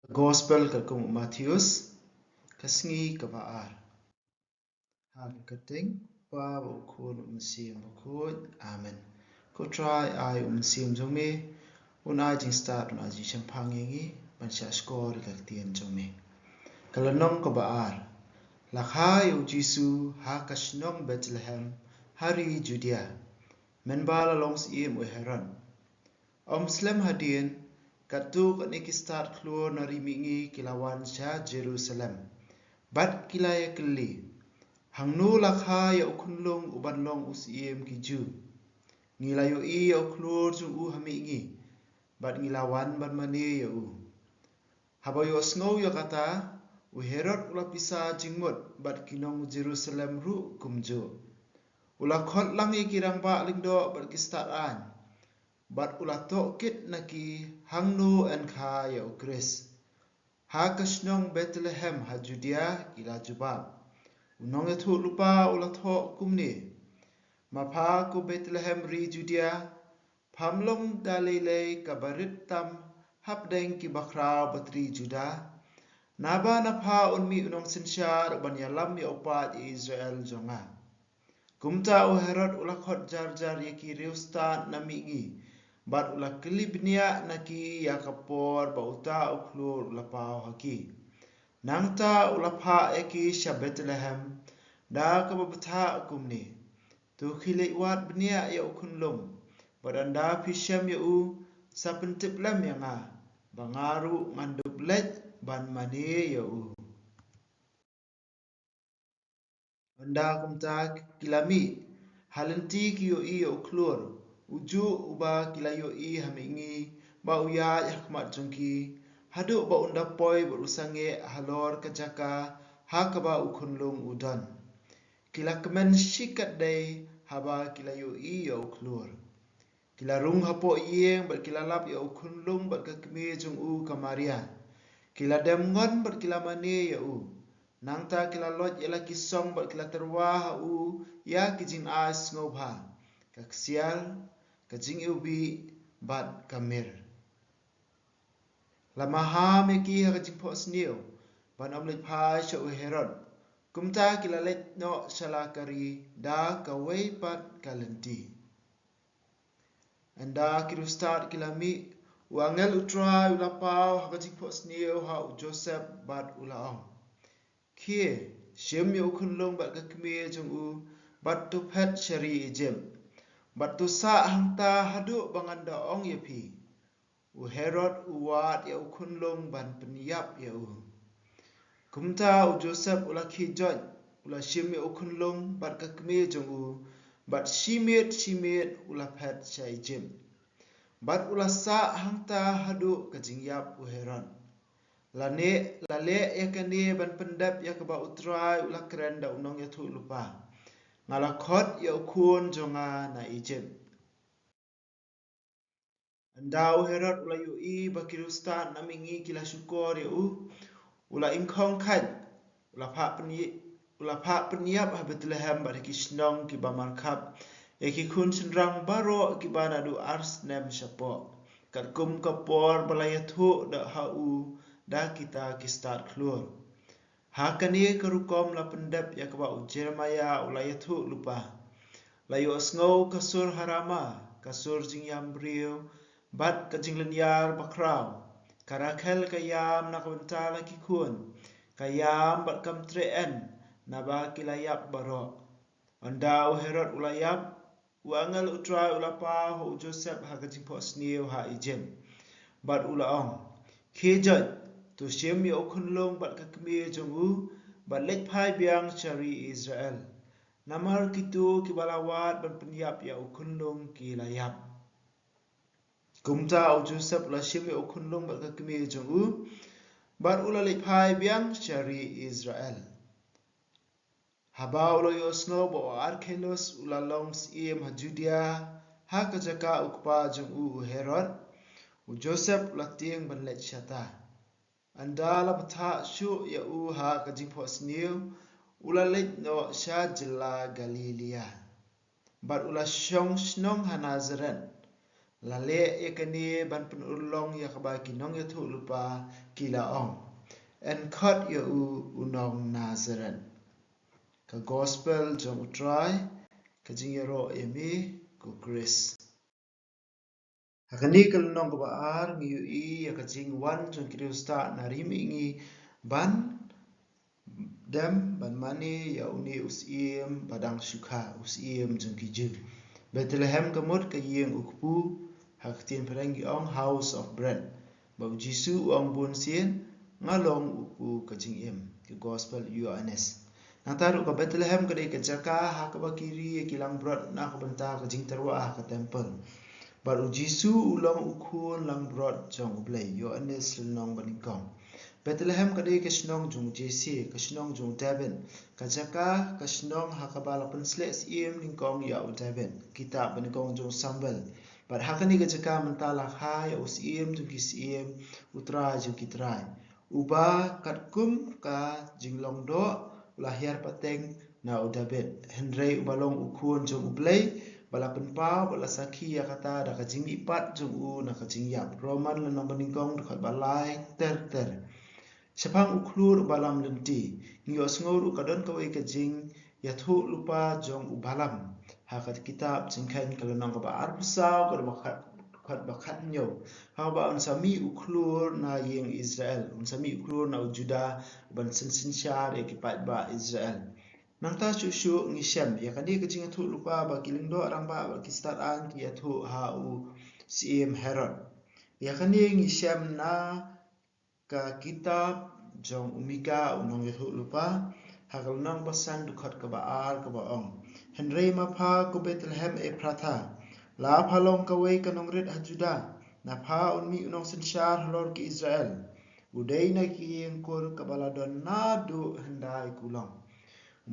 Gospel ka kung Matthews kasngi ka baar. Ha kating pa ukun umsim ukun amen. Ko try ai umsim jome unai jing start unai ji champang ngi ban sha score ka tien jome. Kalanong ka baar. Lakhai u Jisu ha kasnong Bethlehem hari Judea. Menbala longs im u Heron. Slem hadien katuk ni start keluar nari mingi kilawan sha Jerusalem. Bat kilaya keli. Hangnu lakha ya ukunlong ubanlong usiem kiju. Ngilayo I ya uklur jung u hamingi. Bat ngilawan ban mane ya u. Habayo snow ya kata u Herod ulapisa jingmut bat kinong Jerusalem ru kumjo. Ulakot langi kirang ba lingdo bat kistat an. Bat ulatok kit naki hangnu en kha ya ukris. Ha kasnong Bethlehem ha Judea kila jubab. Unong itu lupa ulatok kumni. Mapa ku Bethlehem ri Judea. Pamlong Galilei kabarit tam hapdeng ki bakrau batri Juda. Naba napa unmi unong sinsyar ban yalam ya upat Israel jonga. Kumta u Herod ulakot jar-jar yaki riustat namingi. Bat ulakili bnia naki yakapor bauta uklur ulapau haki. Nangta ulapa eki sya Bethlehem. Da kababata kumni. Tu khilik wat bnia ya ukunlum. Badanda pisyam ya u sapentip lem ya nga. Bangaru mandup lej ban mane ya u. Anda kumta kilami. Halenti kiyo I ya uklur. Uju uba kilayo I hamingi. Ba uya yakmat jungki. Haduk ba undapoi berusange halor kajaka. Hakaba ukunlung udan. Kila kemen shikat day haba kilayo I ya uklur. Kila rung hapo iyeng bat kila lap ya ukunlung bat kakme jung u kamaria. Kila demngon bat kila mane ya u. Nangta kila lot yala kisong bat kila terwah u ya kijing as ngobha. Kaksial kajing ubi bat kamir. Lamaha meki ha kajing po sniu. Ban omlet pai sya u Herod. Kumta kila let no salakari da kawai pat kalenti. Anda kirustat kilami wangel utrai ulapau hakajing po sniu ha u Joseph bat ulaong. Kie syem ya ukunlong bat kakme jung u bat tu pet syari ijem. Bat tu sa hangta haduk banganda ong yapi. U Herod uwat ya ukunlong ban penyap ya u. Kumta u Joseph ulaki joj ula syem ya ukunlong bat kakme jung u bat simit ulapet syai jem. Bat ulasa hangta haduk kajingyap u Herod. Lale yakane ban pendap yakaba utrai ulakren da unong yatu lupa. Ngalakot ya ukun jonga na ijem. Anda u Herod ulayu I bakirustan namingi kila syukur ya u. Ula ingkong kaj. Ulapa penyap ha Bethlehem bat kisnong ki bamarkap. Eki kun senrang baro ki banadu ars nem syapo. Kat kum kapor balayatu da ha u da kita kistat keluar. Hakani kerukom la pendap yakaba u Jeremiah ulayatu lupa. Layu asngau kasur harama, kasur jingyam brio, bat kajing lenyar bakrau. Karakel kayam nakabenta laki kun. Kayam bat kamtreen naba kilayap baro. Anda u Herod ulayap. Uangal utrai ulapa ho Joseph ha kajing po sniu ha ijem. Bat ulaong. Kijot. Tu syem ya ukunlong bat kakme jung u. Bat lek pai biang syari Israel. Namar kitu kibalawat ban penyap ya ukunlong kilayap. Kumta u Joseph la syem ya ukunlong bat kakme jung u. Bat ula lek pai biang syari Israel. Haba ulo yosno bo Arkelos ulalong siem ha Judea ha kajaka ukpa jung u Herod u Joseph latieng ban let syata. Anda la bata syu ya u ha kajing po sniu ula let no sya jela Galilea. Bat ula syong snong ha Nazareth. lale yakani ban pen ulong ya kaba kinong ya thu lupa kila ong en khot ya unong Nazareth ka gospel jong utrai ka jingero emi ku Chris hakani kalnong ka baar ngi ya ka jing wan jong kriusta narimi ngi ban dem ban mani ya uni usiem badang syukha usiem jong kiju Bethlehem kamut ka yeng ukpu haktin perengi ong house of bread bau jisu ong bun sien ngalong uku ka jing the gospel UNS nang taru ka Bethlehem ka dei ka jaka ha ka bakiri kilang brot na ka benta ka jing terwa ka temple baru jisu ulong ukun lang brot jong ublei UNS lenong banikong Bethlehem ka dei ka snong jong JC ka snong jong David ka jaka ka snong ha ka bala pensles im ningkong ya u David kitab banikong jong Samuel But hakani ka jaka mentala hai us im jong kis im utra jong kitrai uba katkum ka jinglong do lahir pateng na u David Henry ubalong ukun jong ublei bala penpa bala saki ya kata da ka jing ipat jong u na ka jing yap Roman lenong banikong da balai ter Sepang uklur balam lenti ngio sngur kadon ka wei ka jing ya thu lupa jong ubalam hakat kitab jingkhain kalonong ka ba arbusau ka bakhat nyo ha ba unsami uklur na yeng Israel unsami uklur na Juda ban sin shar e kipat ba Israel nang ta chu ngi shem ya kani ka jing thu lupa ba kilingdo arang ba kistat an ki ya thu ha u sim Herod ya kani ngi shem na ka kitab jong umika unong yathu lupa hakal nang basan dukhat ka baar ka baong Henry mapha ku Bethlehem e pratha la phalong ka wei kanong rit hajuda na pha unmi unong sinshar halor ki Israel udai na ki yeng kur ka baladon na du hendai kulong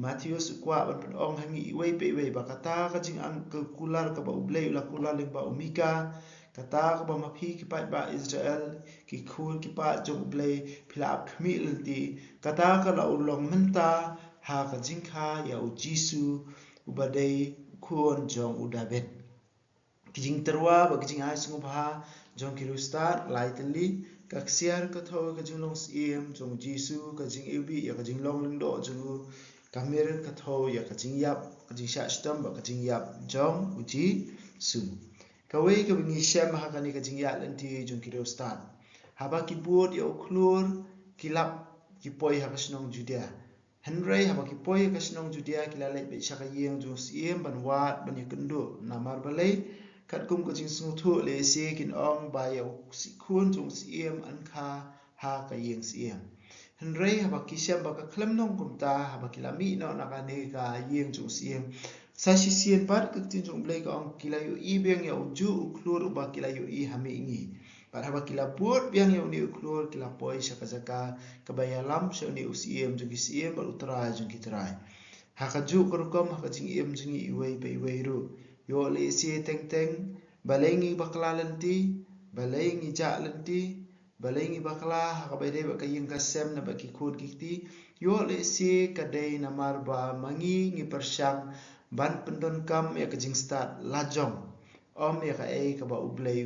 Matthews kwa ban ong hangi wei pe wei ba kata ka jing ang kular ka ba ublei la kular ling ba umika kata ka ba maphi ki pat ba Israel ki khul ki pa jong ublei phila phmi lenti kata ka la ulong menta ha ka jing kha ya u Jisu ubadei khon jong u David ki jing terwa ba ki jing ai sungu ba jong kirusta lightly ka ksiar ka tho ka jing long sim jong Jisu ka jing ubi ya ka jing long ling do jong kamir ka tho ya ka jing yap ka jing sha stam ba ka jing yap jong uji su ka wei ka bingi shem ha ka ni ka jing ya lenti jong kirusta haba ki buot ya uklur kilap ki poi ha ka snong Judea Henry haba ki poi ka snong Judea kilale be shaka yeng jong sim ban wat ban yakundu na marbalai kat kum ka jing sung thu le se kin ong ba ya khun jong sim an kha ha ka yeng sim Henry haba ki shem ba ka khlem nong kumta haba ki lami no na ka ne ka yeng jong sim sa shi sien pat ka tin jong blai ka ong kila yu i beng ya uju uklur ba kila yu i hami ngi pat haba kila buot beng ya ni uklur kila poi shaka jaka ka ba ya lam sho ni usiem jong ki sim ba utra jong ki trai ha ka ju ka kom ha ka jing im jing i wei pe wei ru yo le si teng balengi bakla lenti balengi ja lenti balengi bakla ha ka bede ba ka yeng ka sem na ba ki khod ki ti yo le si ka dei na mar ba mangi ngi persyang ban pendon kam ya ka jing start la jong om ya ka e ka ba ublei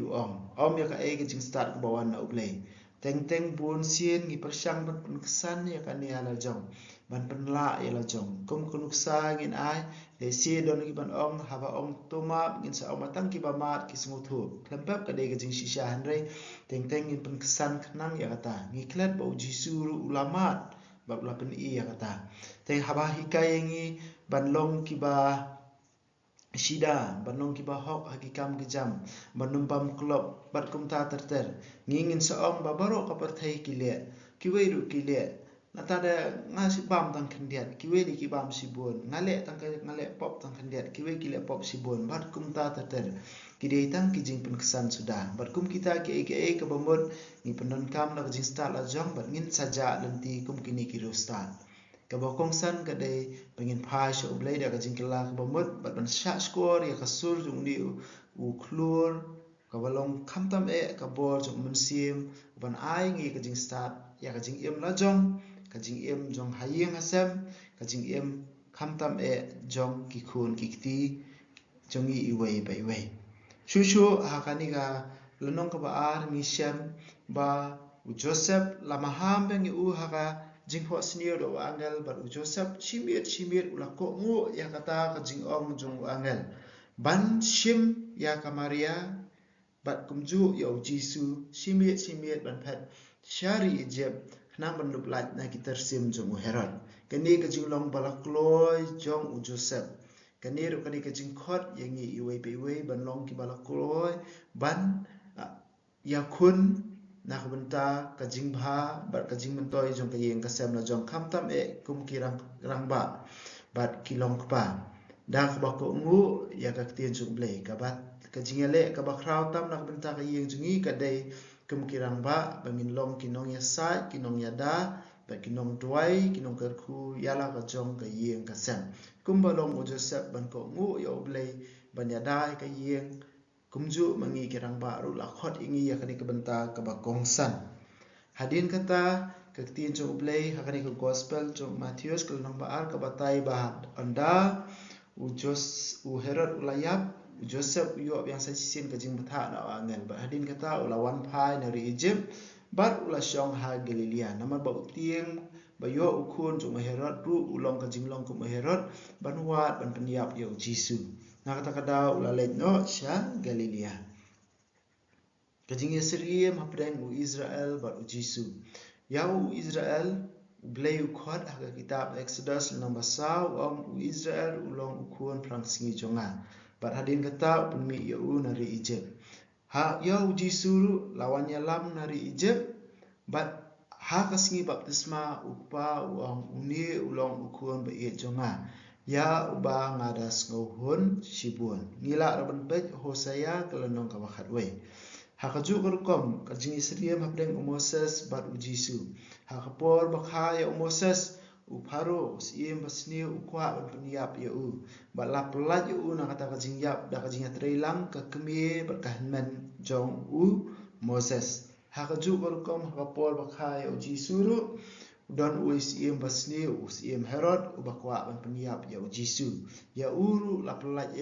om ya ka e ka jing start ka ba wan na ublei teng bun sien ngi persyang ban penkesan ya ka ni ala jong ban penla ya la jong kum kunuksa ngin ai le si don ki ban ong ha ba ong toma ngin sa ong matang ki ba mat ki sungu thu klempap ka de ka jing shisha hanrei teng ngin penkesan khnang ya kata ngi klet ba Jisu ulamat ba ula pen i ya kata teng haba hikai ngi ban long ki ba Shida banong ki ba hok hakikam ki jam banum bam klop bat kum ta ter ngingin saong ba baro ka perthai ki le ki wei ru ki le na ta da nga si bam tang khandiat ki wei ki bam si bon ngale tang ka ngale pop tang khandiat ki wei ki le pop si bon bat kum ta ter ki dei tang ki jing pen kesan sudah bat kum kita ki ka bamut ni penon kam la jing sta la jong bat ngin saja lenti kum kini ki rostan ka bokong san ka dei pengin phai sho blai da ka jing kala ka bomot bat ban sha score ya ka sur jung ni u klur ka balong khamtam e ka bor jung mun sim ban ai ngi ka jing start ya ka jing em la jong ka jing em jong hayeng hasem ka jing em khamtam e jong ki khun ki ti jong i wei bai wei Shushu hakaniga lenong kabaar ngi Shem ba Joseph lamaham bengi haka jingho senior do angel but Joseph shimir ulako ngu ya kata ka jingong jong angel ban shim ya kamaria but kumju yo jisu shimir ban pet shari Egypt nang ban luplat na kitar sim jong Herod kani ka jinglong balakloy jong Joseph kani ro kani ka jingkhot yangi iwe ban long ki balakloy ban yakun nak benta ka jingba bat ka jingmentoi jong ka yeng ka sem la jong khamtam kum ki rang ba bat kilong pa da ka ba ko ngu ya ka tien jong ble ka bat ka jingele ka ba kraw tam nak benta ka yeng jungi ka dei kum ki rang ba bangin long kinong ya sai kinong ya da ba kinong tuai kinong ka khu yala ka jong ka yeng ka sem kum ba long Joseph ban ko ngu yo ble ban ya dai ka yeng kumju mangi kirang ba ru la khot ingi ya kani kabenta ka ba kongsan hadin kata ka tin jo blai hakani ka gospel jo Matthews kal nang ba ar ka batai ba anda u Herod ulayap Joseph yo yang sa sin ka jing batha na angel ba hadin kata ula wan phai na ri Egypt bat ula shong ha Galilea namar ba tieng ba yo ukun jo Herod ru ulong ka jinglong ku Herod ban wat ban peniap yo Jisu nakata ulalet no sya Galilea kajing Yesriem hapdeng u Israel bat u Jisu ya u Israel blay u khot ha kitab Exodus nomor saw u Israel ulong ukun prang singi jonga bat hadin kata penmi ya u nari Egypt ha ya u Jisu lawan yalam nari Egypt bat ha kasingi baptisma upa uang uni ulong ukun ba ye jonga ya uba ngadas ngohun shibun ngila raban pej Hosea kelenong ka wakhat we hakaju kerkom kajing Israel hapdeng Moses bat u Jisu hakapor bakha ya Moses u Pharo sim basni u kwa ban peniap ya u bat la pelat ya u na kata kajing yap da kajing treilang ka kemie berkahman jong u Moses hakaju kerkom hakapor bakha ya u Jisu ru don usim basni usim Herod ubakwa ban peniap ya Jisu ya uru la pelat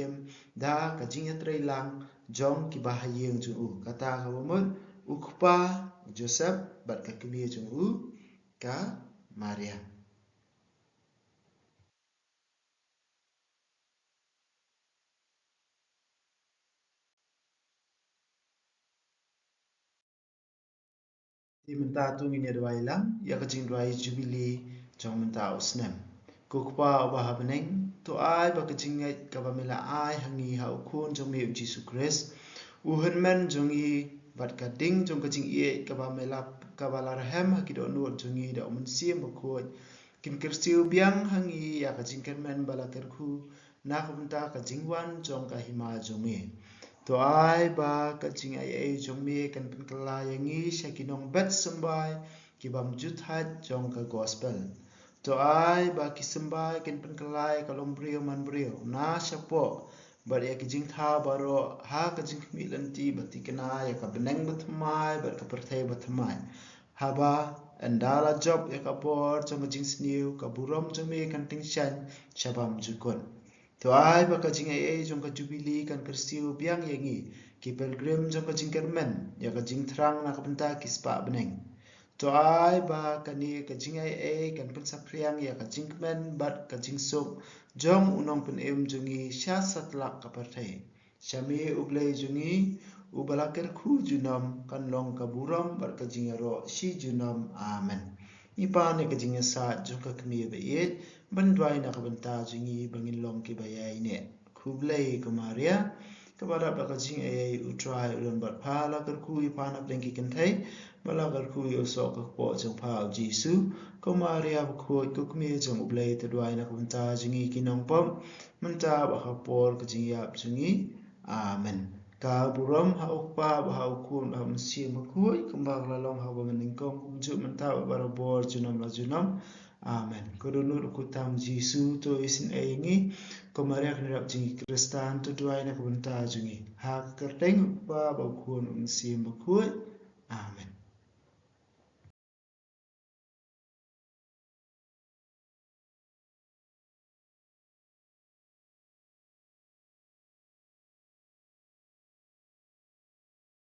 da kajing treilang jong ki bahayeng ju kata ka bomon ukpa Joseph bat ka kemie ju ka Maria di menta tu ngine dwailang ya kajing dwai jubilee jong menta usnem kukpa ba habneng to ai ba kajing ngai ka ba mela ai hangi ha ukun jong me Jisu Christ u henmen jongi bat ka ding jong kajing ie ka ba mela ka ba larhem ha kido nu jongi da umsim ba ko kim kirstiu biang hangi ya kajing kermen bala kerku na kumta kajing wan jong ka hima jongi to ai ba kajing ai jong me kan pen kala yangi shakinong bet sambai ki bam juthat jong ka gospel to ai ba kisambai ken pen kalai kalom brio man brio na shapo bar ya kijing tha baro ha kajing mi lanti bati kana ya ka beneng batmai bar ka perthai batmai haba andala job ya ka bor jong kajing sniu ka burom jong me kan ting shan shabam jukon to ai ba kajing ai jong ka jubilee kan kerstiu biang yangi ki pilgrim jong kajing kermen ya kajing thrang na kapenta kispa beneng to ai ba kani kajing ai kan pen sapriang ya kajing men bat kajing sok jong unong pen jongi sya satlak kaparthai syami ublei jongi ubalaker khu junam kan long kaburam bat kajing ro si junam amen ipa ne kajing sa jong ka kmi be yet bandwai na kabenta jongi bangin long ki bayai ne khublei kumaria kabara ba kajing ai utrai ulon bat phala kar khu ipa na plengki kenthai bala kar khu yo so ka po jong pha Jisu kumaria khu kukmi jong ublei tadwai na kabenta jongi kinong pom menta ba khapor kajing yap jongi amen ka buram ha ukpa ba ha ukun ha msi makhui kumbang lalong ha ba meningkong kumju menta ba bor junam la junam amen kodonur kutam Jisu to isin aingi kumaria knerap jingi Kristan to duai na kubenta jingi ha kerteng ba kun msi makhui amen